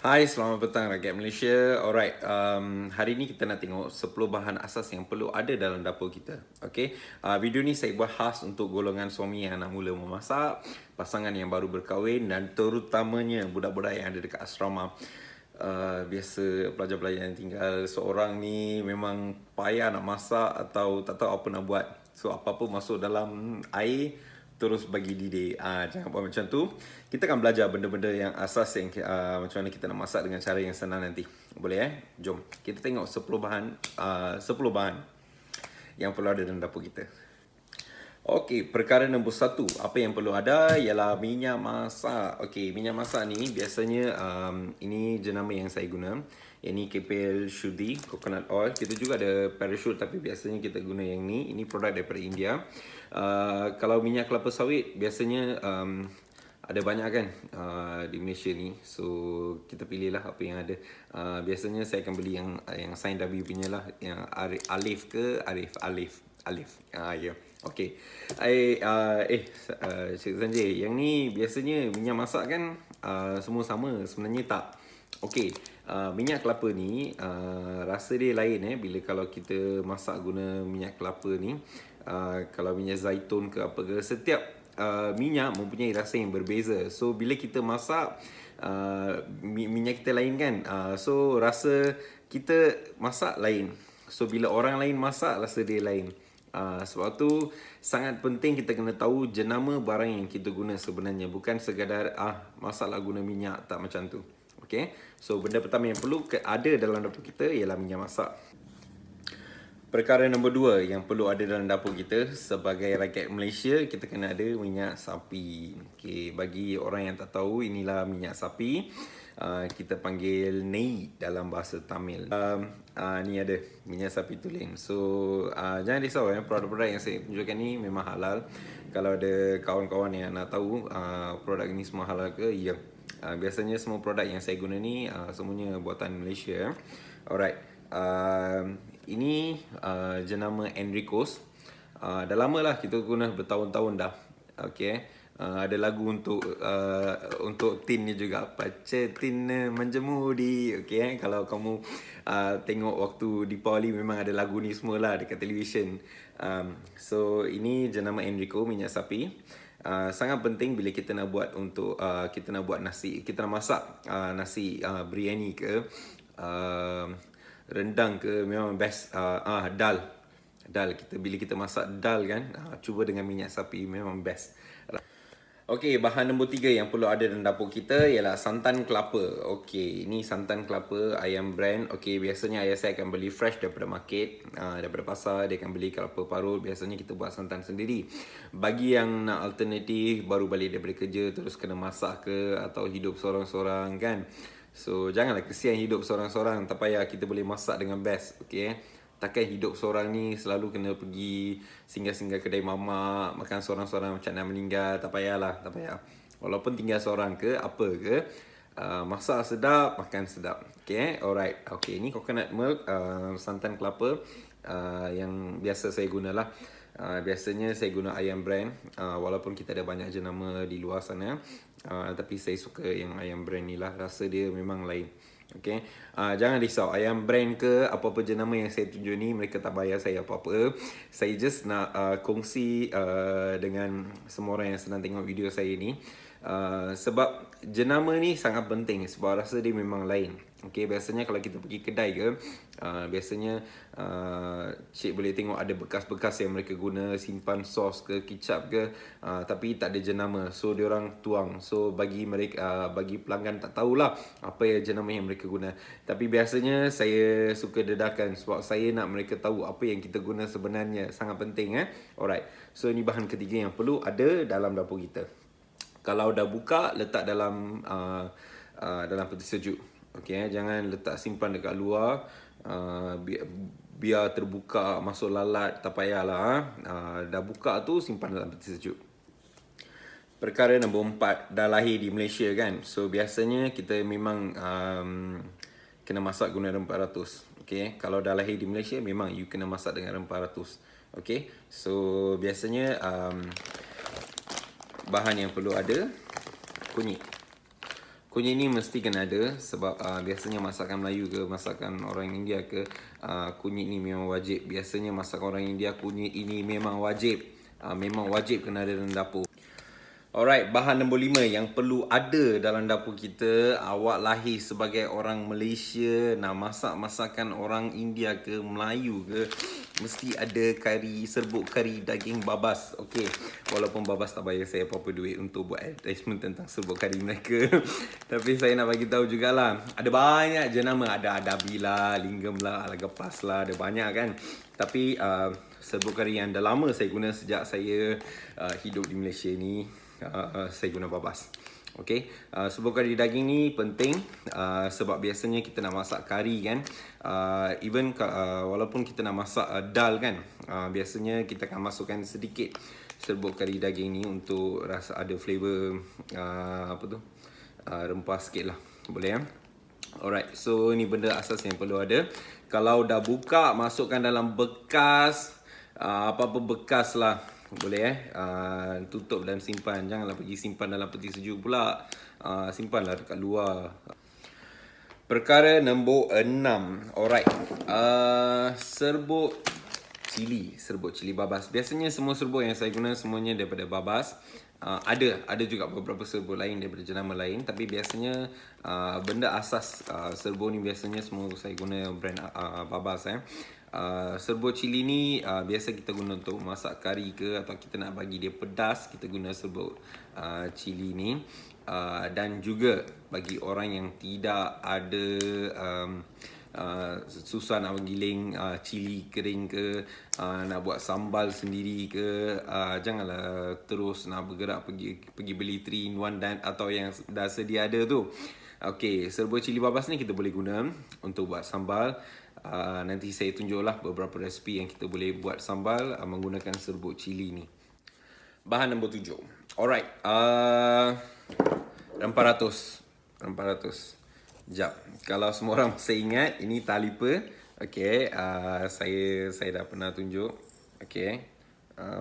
Hai, selamat petang rakyat Malaysia. Alright, hari ni kita nak tengok 10 bahan asas yang perlu ada dalam dapur kita. Okay, video ni saya buat khas untuk golongan suami yang nak mula memasak, pasangan yang baru berkahwin dan terutamanya budak-budak yang ada dekat asrama. Biasa pelajar-pelajar yang tinggal seorang ni memang payah nak masak atau tak tahu apa nak buat. So apa-apa masuk dalam air terus bagi didih. Jangan buat macam tu. Kita akan belajar benda-benda yang asas yang macam mana kita nak masak dengan cara yang senang nanti. Boleh Jom. Kita tengok 10 bahan 10 bahan yang perlu ada dalam dapur kita. Okey, perkara nombor 1, apa yang perlu ada ialah minyak masak. Okey, minyak masak ni biasanya ini jenama yang saya guna. Ini KPL Shudi coconut oil. Kita juga ada parachute tapi biasanya kita guna yang ni. Ini produk daripada India. Kalau minyak kelapa sawit biasanya ada banyak kan di Malaysia ni. So kita pilihlah apa yang ada. Biasanya saya akan beli yang sign W punya lah, yang Alif ke Alif. Ya. Okey. Cik Sanjay, yang ni biasanya minyak masak kan semua sama, sebenarnya tak. Okey, minyak kelapa ni rasa dia lain bila kalau kita masak guna minyak kelapa ni. Kalau minyak zaitun ke apa ke, setiap minyak mempunyai rasa yang berbeza. So bila kita masak minyak kita lain kan, so rasa kita masak lain. So bila orang lain masak, rasa dia lain. Sebab tu sangat penting kita kena tahu jenama barang yang kita guna sebenarnya. Bukan sekadar masaklah guna minyak, tak macam tu. Okay, so benda pertama yang perlu ada dalam dapur kita ialah minyak masak. Perkara nombor 2 yang perlu ada dalam dapur kita sebagai rakyat Malaysia, kita kena ada minyak sapi. Okay, bagi orang yang tak tahu, inilah minyak sapi. Kita panggil nei dalam bahasa Tamil. Ni ada minyak sapi tulen. So jangan risau produk-produk yang saya tunjukkan ni memang halal. Kalau ada kawan-kawan yang nak tahu produk ini semua halal ke, ya. Biasanya semua produk yang saya guna ni semuanya buatan Malaysia. Alright. Ini jenama Enrico's. Dah lama lah kita guna, bertahun-tahun dah. Okay. Ada lagu untuk tin ni juga, pace tin menjemudi. Okay, kalau kamu tengok waktu Deepavali memang ada lagu ni semualah dekat televisyen. So ini jenama Enrico, minyak sapi. Sangat penting bila kita nak buat kita nak buat nasi, kita nak masak nasi biryani ke rendang ke, memang best. Dal bila kita masak dal kan, cuba dengan minyak sapi, memang best. Okey, bahan nombor 3 yang perlu ada dalam dapur kita ialah santan kelapa. Okey, ini santan kelapa ayam brand. Okey, biasanya ayah saya akan beli fresh daripada market, daripada pasar. Dia akan beli kelapa parut. Biasanya kita buat santan sendiri. Bagi yang nak alternatif, baru balik daripada kerja terus kena masak ke, atau hidup seorang-seorang kan, so janganlah kesian hidup seorang-seorang. Tak payah, kita boleh masak dengan best. Okey, takkan hidup seorang ni selalu kena pergi singgah-singgah kedai mamak, makan seorang-seorang macam nak meninggal. Tak payahlah, tak payah. Walaupun tinggal seorang ke, apa ke, masak sedap, makan sedap. Okay, alright. Okay, ni coconut milk, santan kelapa yang biasa saya gunalah. Biasanya saya guna ayam brand, walaupun kita ada banyak jenama di luar sana, tapi saya suka yang ayam brand ni lah. Rasa dia memang lain. Okay, jangan risau, ayam brand ke apa-apa jenama yang saya tunjuk ni, mereka tak bayar saya apa-apa. Saya just nak kongsi dengan semua orang yang sedang tengok video saya ni. Sebab jenama ni sangat penting, sebab rasa dia memang lain. Okay, biasanya kalau kita pergi kedai ke, biasanya cik boleh tengok ada bekas-bekas yang mereka guna, simpan sos ke, kicap ke, tapi tak ada jenama. So diorang tuang. So bagi mereka, bagi pelanggan tak tahulah apa yang jenama yang mereka guna. Tapi biasanya saya suka dedahkan sebab saya nak mereka tahu apa yang kita guna sebenarnya. Sangat penting Alright. So ini bahan ketiga yang perlu ada dalam dapur kita. Kalau dah buka, letak dalam peti sejuk. Okay, jangan letak simpan dekat luar. Biar terbuka, masuk lalat, tak payahlah. Dah buka tu, simpan dalam peti sejuk. Perkara nombor 4, dah lahir di Malaysia kan. So biasanya kita memang kena masak guna rempah ratus. Okay, kalau dah lahir di Malaysia, memang you kena masak dengan rempah ratus. Okay, so biasanya bahan yang perlu ada, kunyit. Kunyit ni mesti kena ada sebab biasanya masakan Melayu ke masakan orang India ke kunyit ni memang wajib. Biasanya masakan orang India kunyit ini memang wajib. Memang wajib kena ada dalam dapur. Alright, bahan nombor 5 yang perlu ada dalam dapur kita. Awak lahir sebagai orang Malaysia, nak masak masakan orang India ke Melayu ke, mesti ada serbuk kari daging babas. Okay, walaupun babas tak bayar saya apa-apa duit untuk buat advertisement tentang serbuk kari mereka. Tapi saya nak bagi tahu jugalah, ada banyak jenama. Ada Adabi lah, Lingam lah, Alagapas lah, ada banyak kan. Tapi serbuk kari yang dah lama saya guna sejak saya hidup di Malaysia ni, saya guna babas. Okay, serbuk kari daging ni penting sebab biasanya kita nak masak kari kan, walaupun kita nak masak dal kan, biasanya kita akan masukkan sedikit serbuk kari daging ni untuk rasa ada flavor rempah sikit lah, boleh ya. Alright, so ni benda asas yang perlu ada. Kalau dah buka, masukkan dalam bekas, apa-apa bekas lah, boleh tutup dan simpan. Janganlah pergi simpan dalam peti sejuk pula, simpanlah dekat luar. Perkara nombor 6. Alright, serbuk cili babas. Biasanya semua serbuk yang saya guna semuanya daripada babas. Ada juga beberapa serbuk lain daripada jenama lain, tapi biasanya benda asas serbuk ni biasanya semua saya guna brand babas. Serbuk cili ni biasa kita guna untuk masak kari ke, atau kita nak bagi dia pedas, kita guna serbuk cili ni. Dan juga bagi orang yang tidak ada susah nak menggiling cili kering ke, nak buat sambal sendiri ke, janganlah terus nak bergerak pergi beli 3 in 1 dan atau yang dah sedia ada tu. Okey, serbuk cili babas ni kita boleh guna untuk buat sambal. Nanti saya tunjuklah beberapa resipi yang kita boleh buat sambal menggunakan serbuk cili ni. Bahan nombor 7. Alright, rempah ratus. Sekejap, kalau semua orang masih ingat, ini talipa. Okay, saya dah pernah tunjuk. Okay,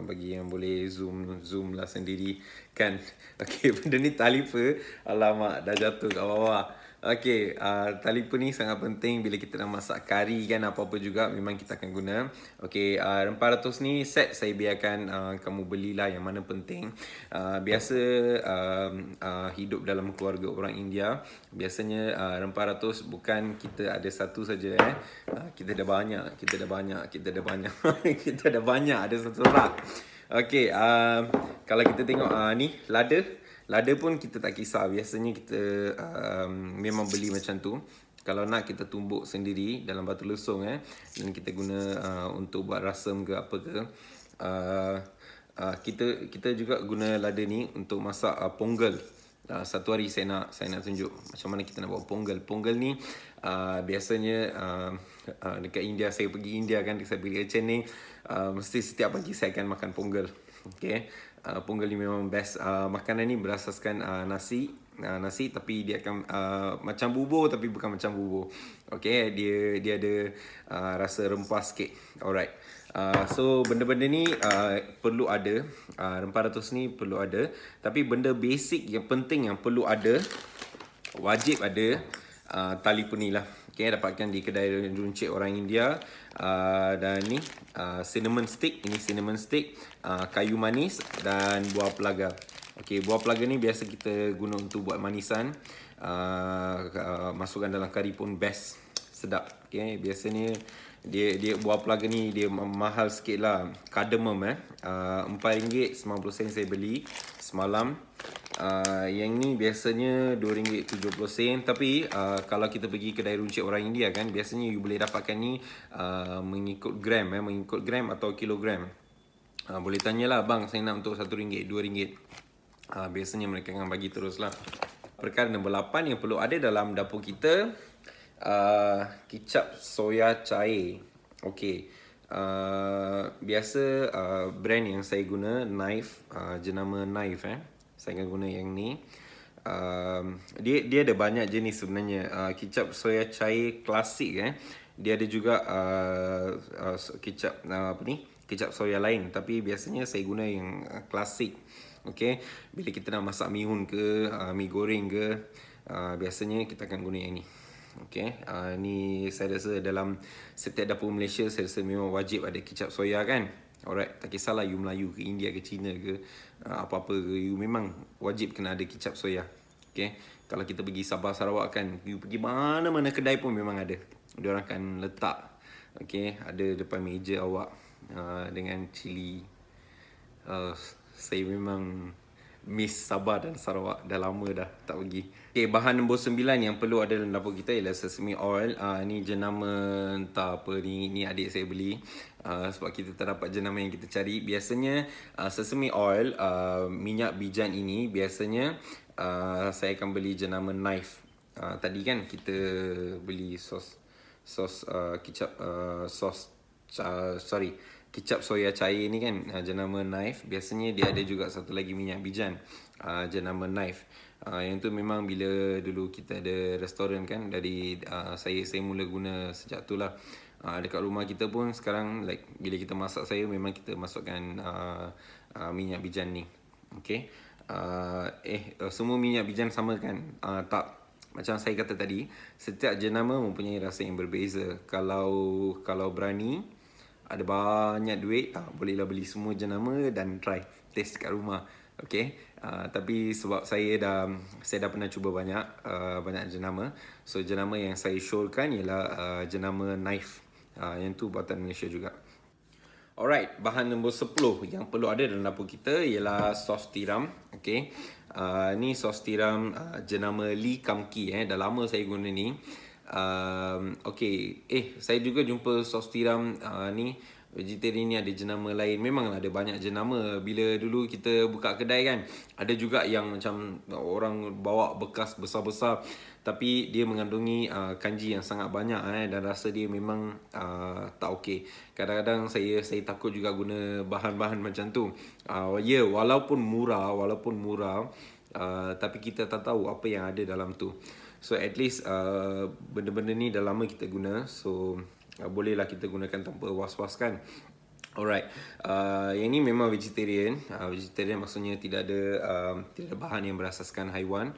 bagi yang boleh zoom lah sendiri kan. Okay, benda ni talipa. Alamak, dah jatuh kat bawah. Okay, talipa ni sangat penting bila kita nak masak kari kan, apa-apa juga memang kita akan guna. Okay, rempah ratus ni set saya biarkan kamu belilah yang mana penting. Biasa hidup dalam keluarga orang India, biasanya rempah ratus bukan kita ada satu saja. Kita dah banyak, kita dah banyak, ada satu rak. Okay, kalau kita tengok ni lada pun kita tak kisah. Biasanya kita memang beli macam tu. Kalau nak kita tumbuk sendiri dalam batu lesung dan kita guna untuk buat rasam ke apa ke. Kita juga guna lada ni untuk masak ponggel. Satu hari saya nak tunjuk macam mana kita nak buat ponggel. Ponggel ni biasanya dekat India, saya pergi India kan, saya pergi Aceh ni, mesti setiap pagi saya akan makan ponggel. Okay, ponggel ni memang best. Makanan ni berasaskan nasi tapi dia akan macam bubur tapi bukan macam bubur. Okay, dia ada rasa rempah sikit. Alright, so benda-benda ni perlu ada. Rempah ratus ni perlu ada. Tapi benda basic yang penting yang perlu ada, wajib ada, tali peni lah. Okay, dapatkan di kedai runcit orang India. Dan ni cinnamon stick. Ini cinnamon stick, kayu manis dan buah pelaga. Okay, buah pelaga ni biasa kita guna untuk buat manisan. Masukkan dalam kari pun best, sedap. Okay, biasanya dia buah pelaga ni dia mahal sikit lah. Cardamom RM4.90 saya beli semalam. Yang ni biasanya RM2.70. Tapi kalau kita pergi kedai runcit orang India kan, biasanya you boleh dapatkan ni mengikut gram atau kilogram. Boleh tanyalah, bang saya nak untuk RM1, RM2. Biasanya mereka akan bagi terus lah. Perkara nombor 8 yang perlu ada dalam dapur kita, kicap soya cair. Okay, biasa brand yang saya guna Knife, jenama Knife. Saya akan guna yang ni. Dia ada banyak jenis sebenarnya. Kicap soya cair klasik. Dia ada juga kicap kicap soya lain, tapi biasanya saya guna yang klasik. Okay, bila kita nak masak mihun ke, mi goreng ke, biasanya kita akan guna yang ni. Okay, ni saya rasa dalam setiap dapur Malaysia saya rasa memang wajib ada kicap soya kan. Alright, tak kisahlah you Melayu ke India ke Cina ke apa-apa ke, you memang wajib kena ada kicap soya. Okay, kalau kita pergi Sabah Sarawak kan, you pergi mana-mana kedai pun memang ada. Diorang akan letak, okay, ada depan meja awak dengan cili. Saya memang miss Sabah dan Sarawak. Dah lama dah tak pergi. Okay, bahan nombor 9 yang perlu ada dalam dapur kita ialah sesame oil. Ni jenama entah apa ni. Ni adik saya beli. Sebab kita tak dapat jenama yang kita cari. Biasanya sesame oil, minyak bijan ini biasanya saya akan beli jenama knife. Tadi kan kita beli sos kicap kicap soya cair ni kan, jenama knife. Biasanya dia ada juga satu lagi minyak bijan, jenama knife. Yang tu memang bila dulu kita ada restoran kan, dari saya mula guna sejak tu lah. Dekat rumah kita pun sekarang, like bila kita masak saya memang kita masukkan minyak bijan ni. Okay, semua minyak bijan sama kan? Tak, macam saya kata tadi, setiap jenama mempunyai rasa yang berbeza. Kalau berani, ada banyak duit, bolehlah beli semua jenama dan try taste kat rumah. Okay, tapi sebab saya dah pernah cuba banyak jenama. So jenama yang saya syorkan ialah jenama knife. Yang tu buatan Malaysia juga. Alright, bahan nombor 10 yang perlu ada dalam dapur kita ialah sos tiram. Okay, ni sos tiram jenama Lee Kam Kee. Dah lama saya guna ni. Okay, saya juga jumpa sos tiram ni vegetarian ni ada jenama lain. Memanglah ada banyak jenama. Bila dulu kita buka kedai kan, ada juga yang macam orang bawa bekas besar-besar, tapi dia mengandungi kanji yang sangat banyak dan rasa dia memang tak okey. Kadang-kadang saya takut juga guna bahan-bahan macam tu. Walaupun murah, tapi kita tak tahu apa yang ada dalam tu. So at least benda-benda ni dah lama kita guna, so bolehlah kita gunakan tanpa was-was kan. Alright, yang ni memang vegetarian. Vegetarian maksudnya tidak ada bahan yang berasaskan haiwan.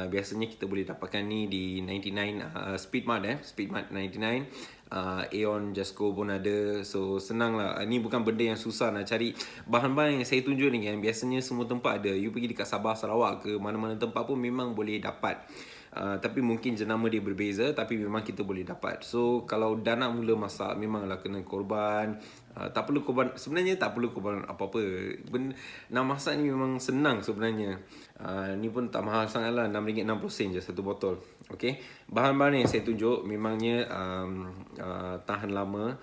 Biasanya kita boleh dapatkan ni di 99 Speedmart Speedmart 99, Aeon, Jasco pun ada. So senang lah. Ni bukan benda yang susah nak cari. Bahan-bahan yang saya tunjuk ni kan, biasanya semua tempat ada. You pergi dekat Sabah, Sarawak ke mana-mana tempat pun memang boleh dapat. Tapi mungkin jenama dia berbeza, tapi memang kita boleh dapat. So kalau dah nak mula masak, memanglah kena korban. Tak perlu korban, sebenarnya tak perlu korban apa-apa. Nak masak ni memang senang sebenarnya. Ni pun tak mahal sangat lah, RM6.60 je satu botol. Okay, bahan-bahan yang saya tunjuk memangnya tahan lama.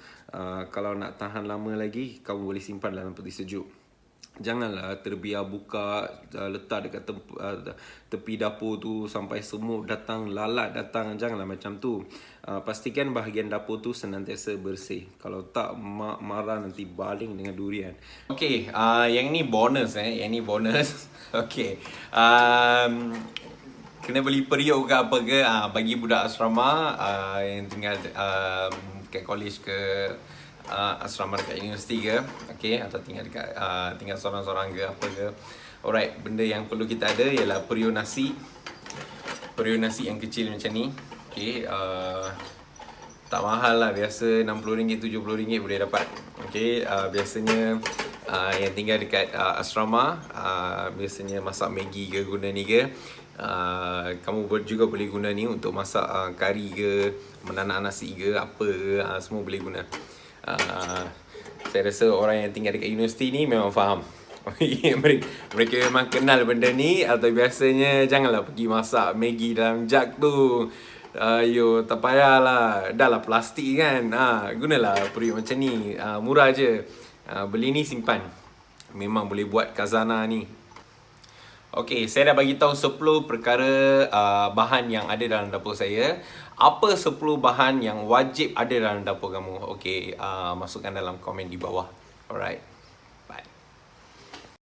Kalau nak tahan lama lagi, kamu boleh simpan dalam peti sejuk. Janganlah terbiar buka, letak dekat tepi dapur tu sampai semut datang, lalat datang. Janganlah macam tu. Pastikan bahagian dapur tu senantiasa bersih. Kalau tak, mak marah nanti baling dengan durian. Okay, yang ni bonus Yang ni bonus. Okay, kena beli periuk ke apa ke, bagi budak asrama yang tinggal kat college ke asrama dekat universiti ke, okay, atau tinggal dekat tinggal seorang-seorang ke apa ke. Alright, benda yang perlu kita ada ialah periuk nasi yang kecil macam ni. Okay, tak mahal lah, biasa RM60, RM70 boleh dapat. Okay, biasanya yang tinggal dekat asrama, biasanya masak Maggi ke, guna ni ke. Kamu juga boleh guna ni untuk masak kari ke, menanak nasi ke, apa ke, semua boleh guna. Saya rasa orang yang tinggal dekat universiti ni memang faham. Mereka memang kenal benda ni. Atau biasanya janganlah pergi masak Maggi dalam jug tu. Tak payahlah. Dah lah plastik kan. Gunalah periuk macam ni. Murah je. Beli ni simpan. Memang boleh buat khazanah ni. Okay, saya dah bagi tahu 10 perkara bahan yang ada dalam dapur saya. Apa 10 bahan yang wajib ada dalam dapur kamu? Okay, masukkan dalam komen di bawah. Alright.